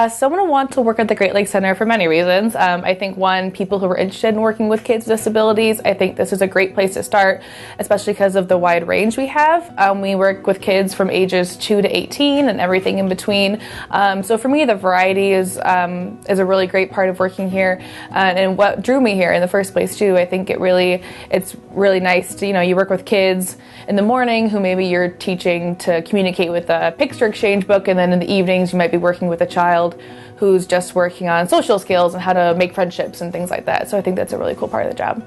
Someone will want to work at the Great Lakes Center for many reasons. I think one, people who are interested in working with kids with disabilities, I think this is a great place to start, especially because of the wide range we have. We work with kids from ages 2 to 18 and everything in between. So for me, the variety is a really great part of working here, and what drew me here in the first place too. I think it's really nice to, you work with kids in the morning who maybe you're teaching to communicate with a picture exchange book, and then in the evenings you might be working with a child who's just working on social skills and how to make friendships and things like that. So I think that's a really cool part of the job.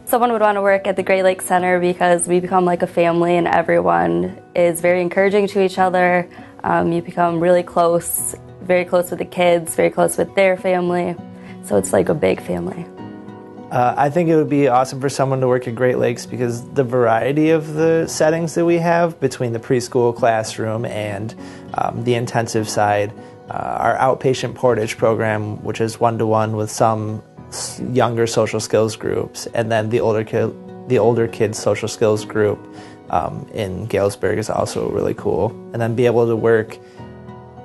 Someone would want to work at the Great Lakes Center because we become like a family and everyone is very encouraging to each other. You become really close, very close with the kids, very close with their family. So it's like a big family. I think it would be awesome for someone to work at Great Lakes because the variety of the settings that we have between the preschool classroom and the intensive side, our outpatient portage program, which is one-to-one with some younger social skills groups, and then the older kids social skills group in Galesburg is also really cool. And then be able to work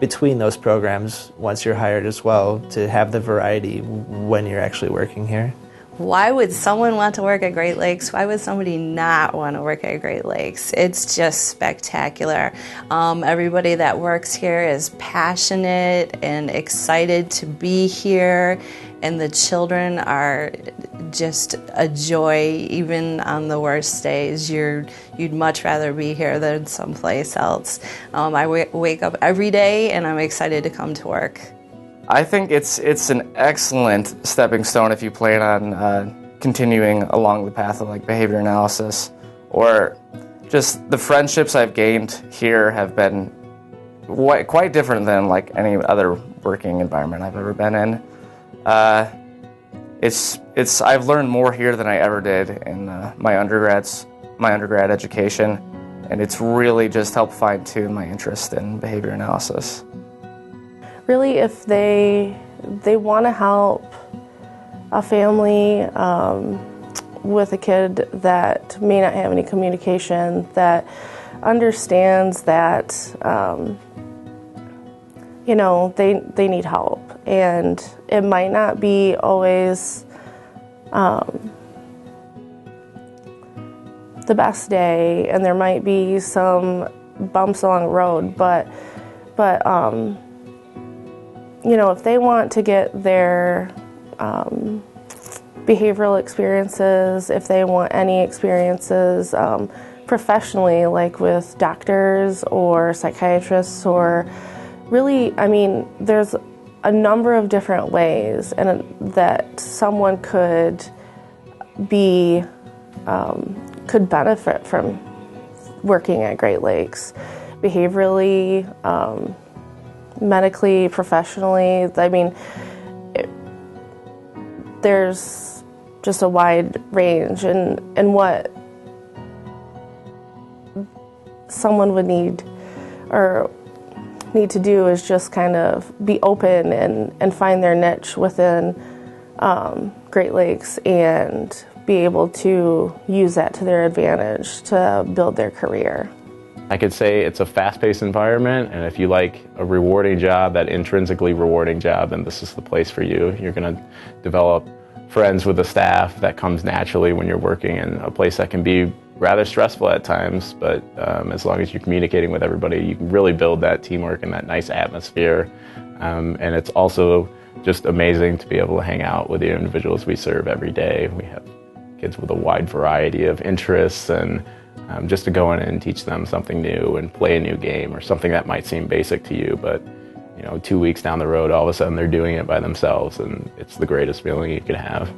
between those programs once you're hired as well, to have the variety when you're actually working here. Why would someone want to work at Great Lakes? Why would somebody not want to work at Great Lakes? It's just spectacular. Everybody that works here is passionate and excited to be here, and the children are just a joy even on the worst days. You'd much rather be here than someplace else. I wake up every day and I'm excited to come to work. I think it's an excellent stepping stone if you plan on continuing along the path of like behavior analysis, or just the friendships I've gained here have been quite different than like any other working environment I've ever been in. I've learned more here than I ever did in my undergrad education, and it's really just helped fine-tune my interest in behavior analysis. Really, if they want to help a family with a kid that may not have any communication, that understands that they need help, and it might not be always the best day, and there might be some bumps along the road, but if they want to get their behavioral experiences, if they want any experiences professionally, like with doctors or psychiatrists, or really, there's a number of different ways and that someone could benefit from working at Great Lakes, behaviorally, medically, professionally. There's just a wide range, and what someone would need to do is just kind of be open and find their niche within Great Lakes and be able to use that to their advantage to build their career. I could say it's a fast-paced environment, and if you like a rewarding job, that intrinsically rewarding job, then this is the place for you. You're going to develop friends with the staff that comes naturally when you're working in a place that can be rather stressful at times, but as long as you're communicating with everybody, you can really build that teamwork and that nice atmosphere. And it's also just amazing to be able to hang out with the individuals we serve every day. We have kids with a wide variety of interests, and just to go in and teach them something new and play a new game or something that might seem basic to you, but 2 weeks down the road, all of a sudden they're doing it by themselves, and it's the greatest feeling you could have.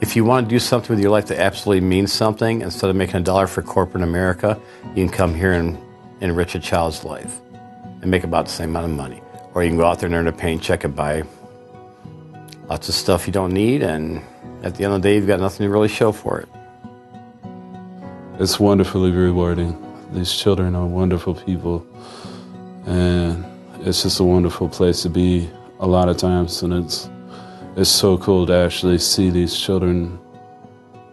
If you want to do something with your life that absolutely means something, instead of making $1 for corporate America, you can come here and enrich a child's life and make about the same amount of money. Or you can go out there and earn a paying check and buy lots of stuff you don't need, and at the end of the day, you've got nothing to really show for it. It's wonderfully rewarding. These children are wonderful people, and it's just a wonderful place to be a lot of times, and it's so cool to actually see these children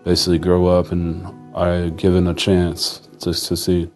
basically grow up and are given a chance to succeed.